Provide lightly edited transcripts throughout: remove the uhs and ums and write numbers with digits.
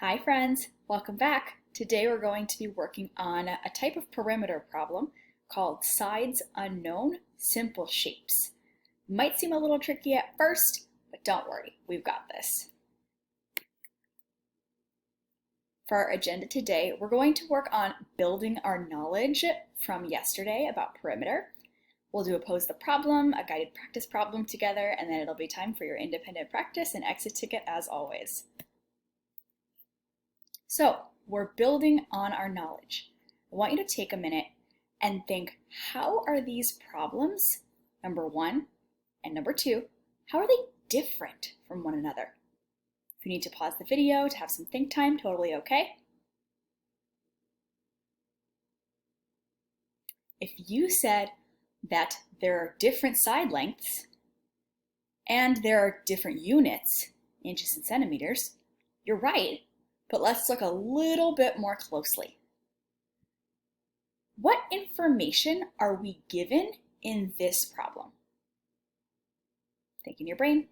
Hi friends, welcome back. Today we're going to be working on a type of perimeter problem called sides unknown simple shapes. Might seem a little tricky at first, but don't worry, we've got this. For our agenda today, we're going to work on building our knowledge from yesterday about perimeter. We'll do a pose the problem, a guided practice problem together, and then it'll be time for your independent practice and exit ticket as always. So we're building on our knowledge. I want you to take a minute and think, how are these problems, number one, and number two, how are they different from one another? If you need to pause the video to have some think time, totally okay. If you said that there are different side lengths and there are different units, inches and centimeters, you're right. But let's look a little bit more closely. What information are we given in this problem? Think in your brain.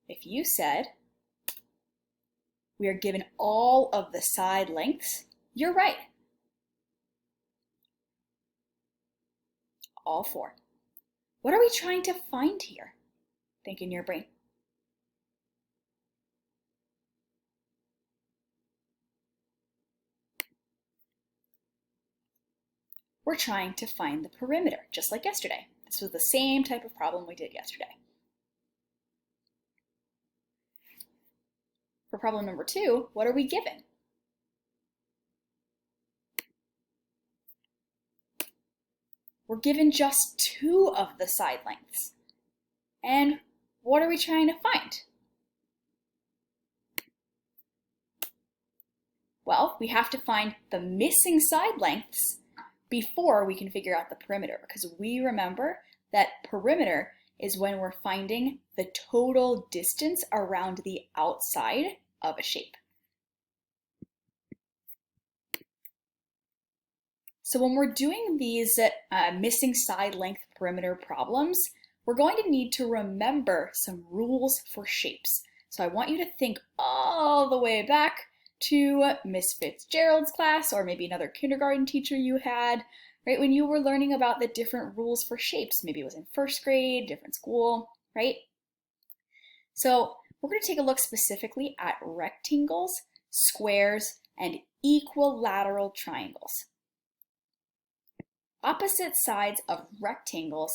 If you said we are given all of the side lengths, you're right. All four. What are we trying to find here? Think in your brain. We're trying to find the perimeter, just like yesterday. This was the same type of problem we did yesterday. For problem number two, what are we given? We're given just two of the side lengths. And what are we trying to find? Well, we have to find the missing side lengths before we can figure out the perimeter, because we remember that perimeter is when we're finding the total distance around the outside of a shape. So when we're doing these missing side length perimeter problems, we're going to need to remember some rules for shapes. So I want you to think all the way back to Miss Fitzgerald's class, or maybe another kindergarten teacher you had, right? When you were learning about the different rules for shapes. Maybe it was in first grade, different school, right? So we're going to take a look specifically at rectangles, squares, and equilateral triangles. Opposite sides of rectangles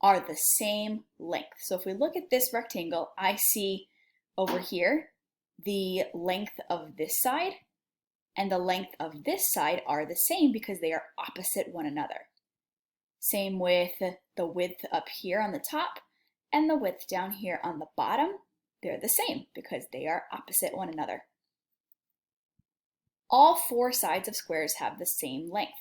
are the same length. So if we look at this rectangle, I see over here the length of this side and the length of this side are the same because they are opposite one another. Same with the width up here on the top and the width down here on the bottom. They're the same because they are opposite one another. All four sides of squares have the same length,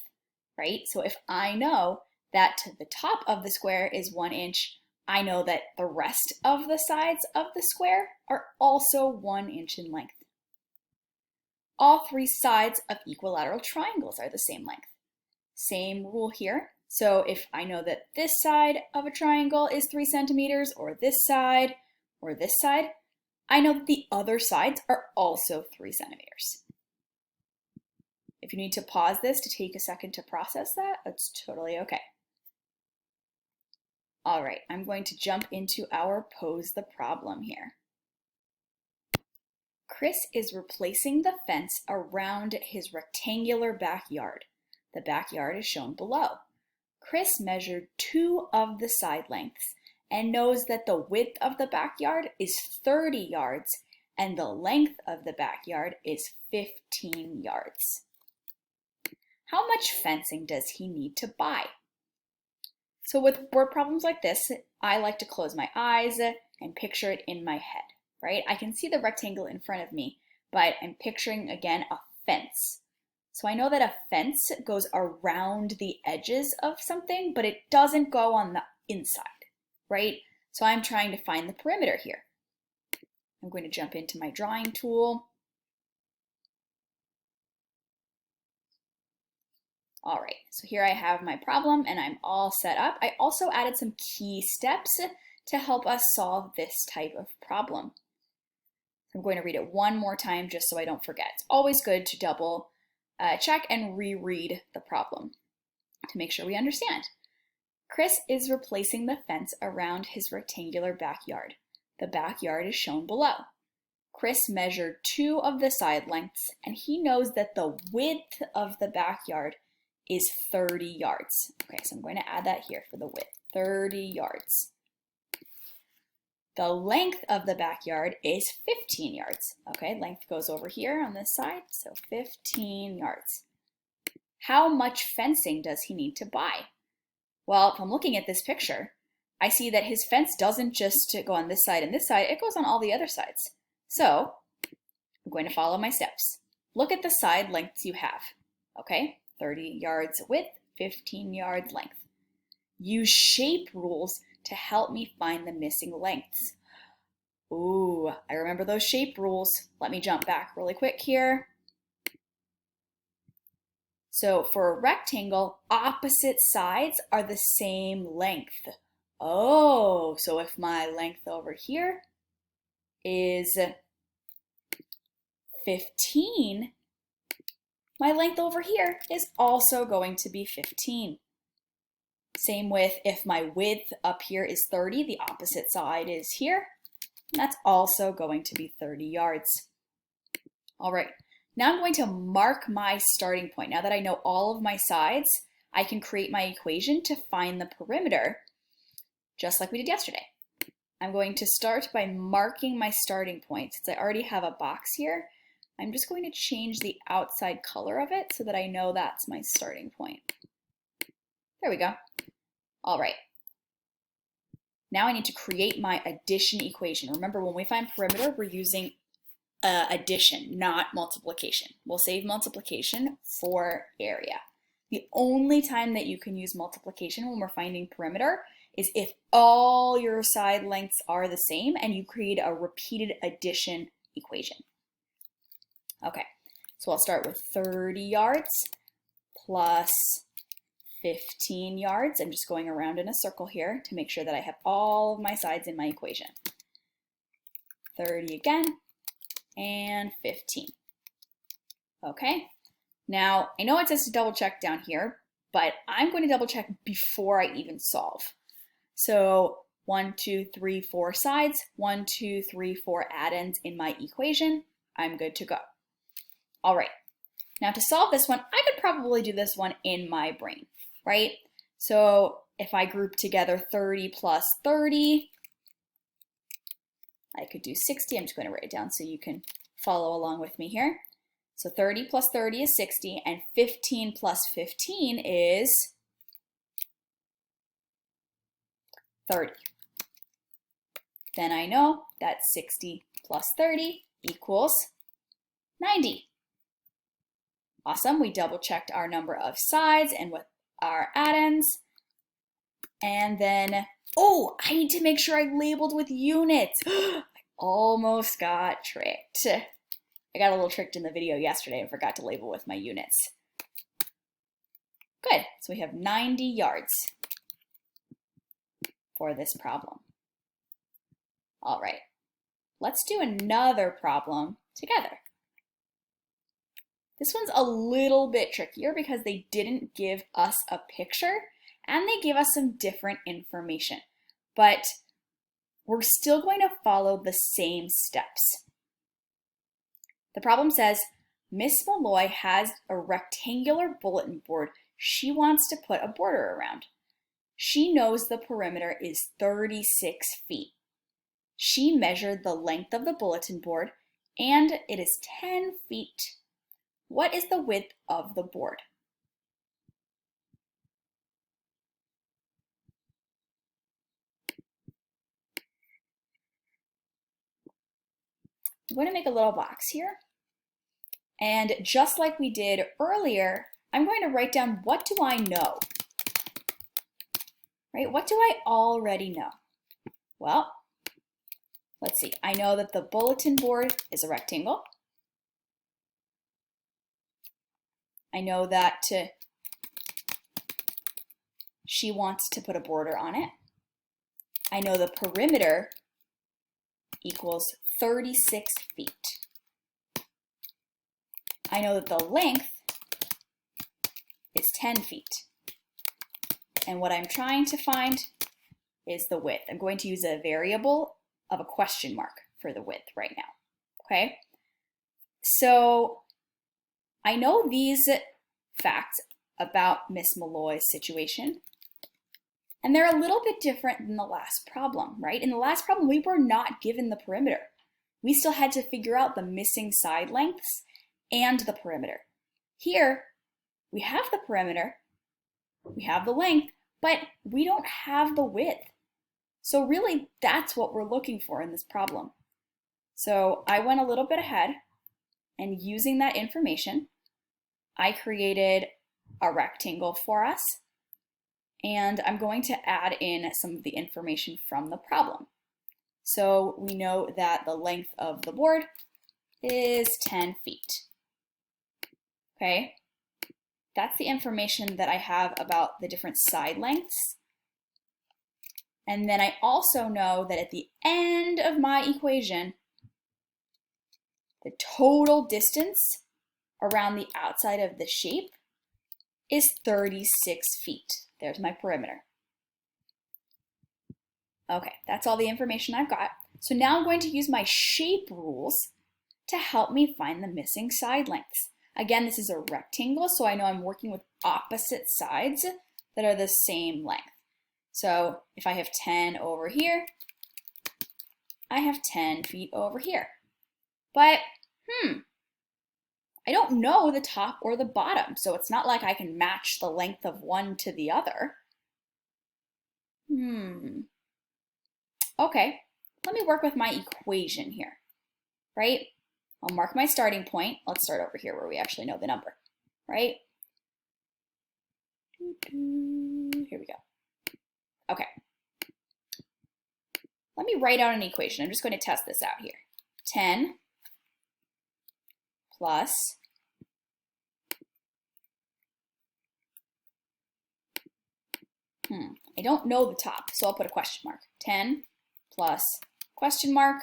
right? So if I know that the top of the square is 1 inch, I know that the rest of the sides of the square are also 1 inch in length. All three sides of equilateral triangles are the same length. Same rule here. So if I know that this side of a triangle is 3 centimeters, or this side, I know that the other sides are also 3 centimeters. If you need to pause this to take a second to process that, that's totally okay. All right, I'm going to jump into our pose the problem here. Chris is replacing the fence around his rectangular backyard. The backyard is shown below. Chris measured 2 of the side lengths and knows that the width of the backyard is 30 yards and the length of the backyard is 15 yards. How much fencing does he need to buy? So with word problems like this, I like to close my eyes and picture it in my head, right? I can see the rectangle in front of me, but I'm picturing, again, a fence. So I know that a fence goes around the edges of something, but it doesn't go on the inside, right? So I'm trying to find the perimeter here. I'm going to jump into my drawing tool. All right, so here I have my problem and I'm all set up. I also added some key steps to help us solve this type of problem. I'm going to read it one more time just so I don't forget. It's always good to double check and reread the problem to make sure we understand. Chris is replacing the fence around his rectangular backyard. The backyard is shown below. Chris measured 2 of the side lengths, and he knows that the width of the backyard is 30 yards. Okay, so I'm going to add that here for the width, 30 yards. The length of the backyard is 15 yards. Okay, length goes over here on this side, so 15 yards. How much fencing does he need to buy? Well, if I'm looking at this picture, I see that his fence doesn't just go on this side and this side, it goes on all the other sides. So I'm going to follow my steps. Look at the side lengths you have. Okay, 30 yards width, 15 yards length. Use shape rules to help me find the missing lengths. Ooh, I remember those shape rules. Let me jump back really quick here. So for a rectangle, opposite sides are the same length. Oh, so if my length over here is 15, my length over here is also going to be 15. Same with if my width up here is 30, the opposite side is here. And that's also going to be 30 yards. All right, now I'm going to mark my starting point. Now that I know all of my sides, I can create my equation to find the perimeter, just like we did yesterday. I'm going to start by marking my starting point. Since I already have a box here, I'm just going to change the outside color of it so that I know that's my starting point. There we go. All right. Now I need to create my addition equation. Remember, when we find perimeter, we're using addition, not multiplication. We'll save multiplication for area. The only time that you can use multiplication when we're finding perimeter is if all your side lengths are the same and you create a repeated addition equation. Okay, so I'll start with 30 yards plus 15 yards. I'm just going around in a circle here to make sure that I have all of my sides in my equation. 30 again, and 15. Okay, now I know it says to double check down here, but I'm going to double check before I even solve. So 1, 2, 3, 4 sides, 1, 2, 3, 4 add-ins in my equation. I'm good to go. All right, now to solve this one, I could probably do this one in my brain, right? So if I group together 30 plus 30, I could do 60. I'm just going to write it down so you can follow along with me here. So 30 plus 30 is 60, and 15 plus 15 is 30. Then I know that 60 plus 30 equals 90. Awesome, we double checked our number of sides and with our add-ins. And then, oh, I need to make sure I labeled with units. I almost got tricked. I got a little tricked in the video yesterday and forgot to label with my units. Good, so we have 90 yards for this problem. All right, let's do another problem together. This one's a little bit trickier because they didn't give us a picture and they gave us some different information, but we're still going to follow the same steps. The problem says, Miss Malloy has a rectangular bulletin board she wants to put a border around. She knows the perimeter is 36 feet. She measured the length of the bulletin board and it is 10 feet. What is the width of the board? I'm going to make a little box here. And just like we did earlier, I'm going to write down, what do I know? Right? What do I already know? Well, let's see. I know that the bulletin board is a rectangle. I know that she wants to put a border on it. I know the perimeter equals 36 feet. I know that the length is 10 feet. And what I'm trying to find is the width. I'm going to use a variable of a question mark for the width right now, okay? So I know these facts about Miss Malloy's situation, and they're a little bit different than the last problem, right? In the last problem, we were not given the perimeter. We still had to figure out the missing side lengths and the perimeter. Here, we have the perimeter, we have the length, but we don't have the width. So really, that's what we're looking for in this problem. So I went a little bit ahead, and using that information, I created a rectangle for us, and I'm going to add in some of the information from the problem. So we know that the length of the board is 10 feet. Okay, that's the information that I have about the different side lengths. And then I also know that at the end of my equation, the total distance around the outside of the shape is 36 feet. There's my perimeter. Okay, that's all the information I've got. So now I'm going to use my shape rules to help me find the missing side lengths. Again, this is a rectangle, so I know I'm working with opposite sides that are the same length. So if I have 10 over here, I have 10 feet over here. But, I don't know the top or the bottom, so it's not like I can match the length of one to the other. Okay, let me work with my equation here, right? I'll mark my starting point. Let's start over here where we actually know the number, right? Here we go. Okay. Let me write out an equation. I'm just going to test this out here. 10 plus I don't know the top, so I'll put a question mark. 10 plus question mark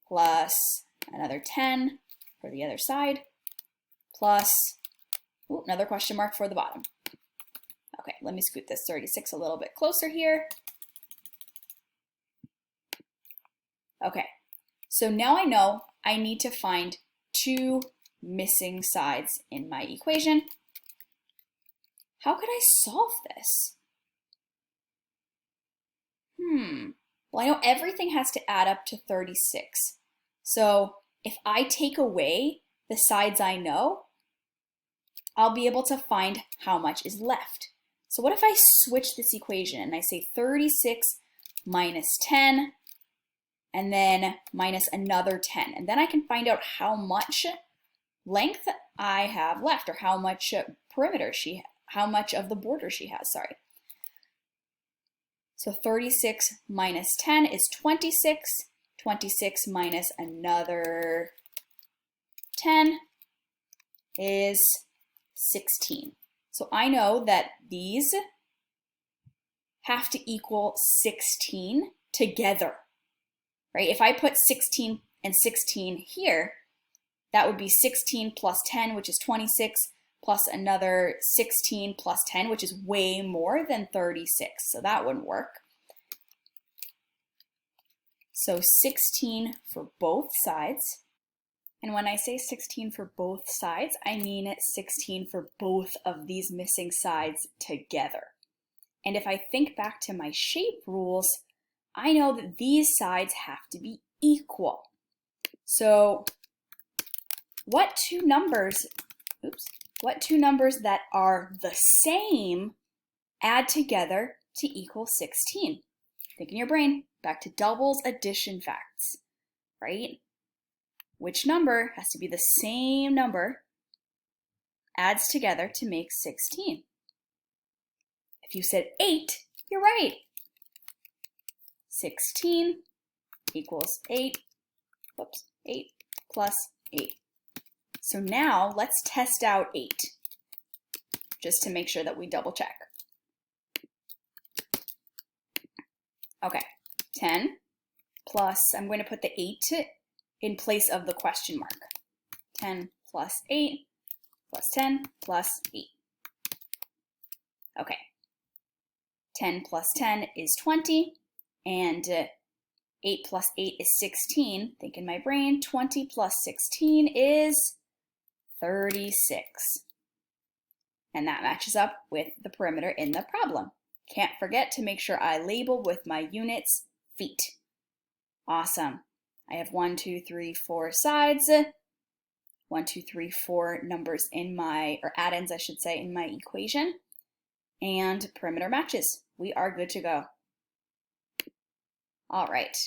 plus another 10 for the other side plus another question mark for the bottom. Okay, let me scoot this 36 a little bit closer here. Okay, so now I know I need to find two missing sides in my equation. How could I solve this? Well, I know everything has to add up to 36. So if I take away the sides I know, I'll be able to find how much is left. So what if I switch this equation and I say 36 minus 10 and then minus another 10, and then I can find out how much length I have left, or how much perimeter how much of the border she has, sorry. So 36 minus 10 is 26. 26 minus another 10 is 16. So I know that these have to equal 16 together, right? If I put 16 and 16 here, that would be 16 plus 10, which is 26, plus another 16 plus 10, which is way more than 36. So that wouldn't work. So 16 for both sides. And when I say 16 for both sides, I mean 16 for both of these missing sides together. And if I think back to my shape rules, I know that these sides have to be equal. So what two numbers that are the same add together to equal 16? Think in your brain, back to doubles addition facts, right? Which number has to be the same number adds together to make 16? If you said 8, you're right. 16 equals 8, 8 plus 8. So now let's test out 8, just to make sure that we double check. Okay, 10 plus, I'm going to put the 8 in place of the question mark. 10 plus 8 plus 10 plus 8. Okay, 10 plus 10 is 20, and 8 plus 8 is 16. Think in my brain, 20 plus 16 is 36. And that matches up with the perimeter in the problem. Can't forget to make sure I label with my units feet. Awesome. I have 1, 2, 3, 4 sides. 1, 2, 3, 4 numbers in my, or add-ins I should say, in my equation. And perimeter matches. We are good to go. All right.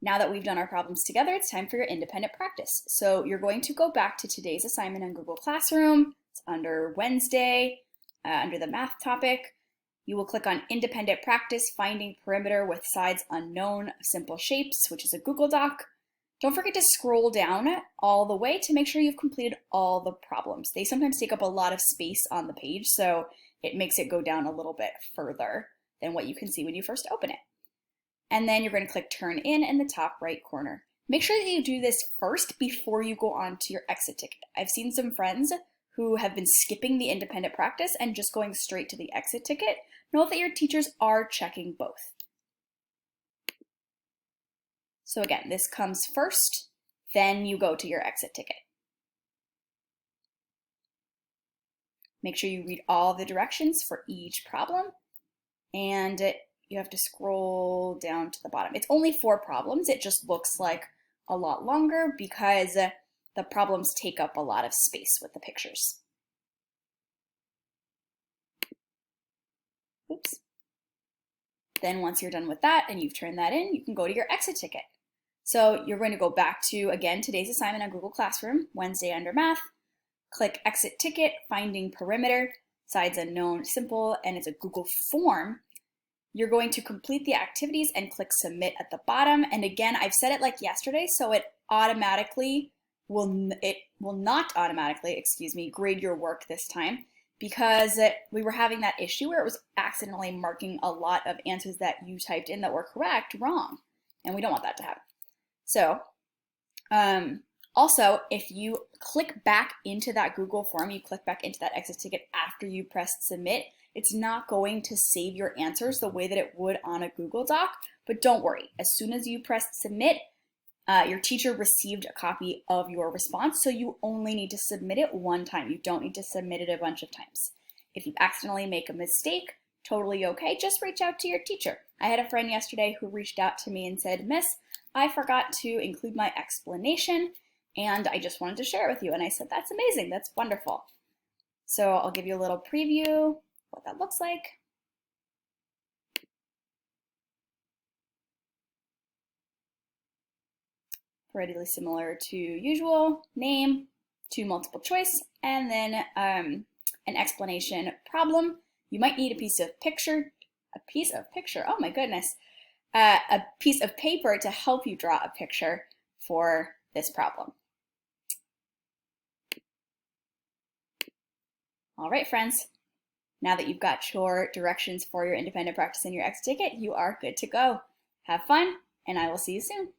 Now that we've done our problems together, it's time for your independent practice. So you're going to go back to today's assignment in Google Classroom. It's under Wednesday, under the math topic. You will click on independent practice, finding perimeter with sides unknown, simple shapes, which is a Google Doc. Don't forget to scroll down all the way to make sure you've completed all the problems. They sometimes take up a lot of space on the page, so it makes it go down a little bit further than what you can see when you first open it. And then you're going to click Turn in the top right corner. Make sure that you do this first before you go on to your exit ticket. I've seen some friends who have been skipping the independent practice and just going straight to the exit ticket. Note that your teachers are checking both. So again, this comes first, then you go to your exit ticket. Make sure you read all the directions for each problem, and you have to scroll down to the bottom. It's only 4 problems. It just looks like a lot longer because the problems take up a lot of space with the pictures. Oops. Then once you're done with that and you've turned that in, you can go to your exit ticket. So you're going to go back to, again, today's assignment on Google Classroom, Wednesday under math, click exit ticket, finding perimeter, sides unknown, simple, and it's a Google form. You're going to complete the activities and click submit at the bottom. And again, I've said it like yesterday, so it will not automatically, grade your work this time, because we were having that issue where it was accidentally marking a lot of answers that you typed in that were correct wrong, and we don't want that to happen. So also, if you click back into that Google form, you click back into that exit ticket after you press submit, it's not going to save your answers the way that it would on a Google Doc, but don't worry. As soon as you press submit, your teacher received a copy of your response, so you only need to submit it one time. You don't need to submit it a bunch of times. If you accidentally make a mistake, totally okay, just reach out to your teacher. I had a friend yesterday who reached out to me and said, Miss, I forgot to include my explanation, and I just wanted to share it with you. And I said, that's amazing, that's wonderful. So I'll give you a little preview what that looks like. Pretty similar to usual, name, to multiple choice, and then an explanation problem. You might need a piece of picture, oh my goodness, a piece of paper to help you draw a picture for this problem. All right, friends. Now that you've got your directions for your independent practice and your exit ticket, you are good to go. Have fun, and I will see you soon.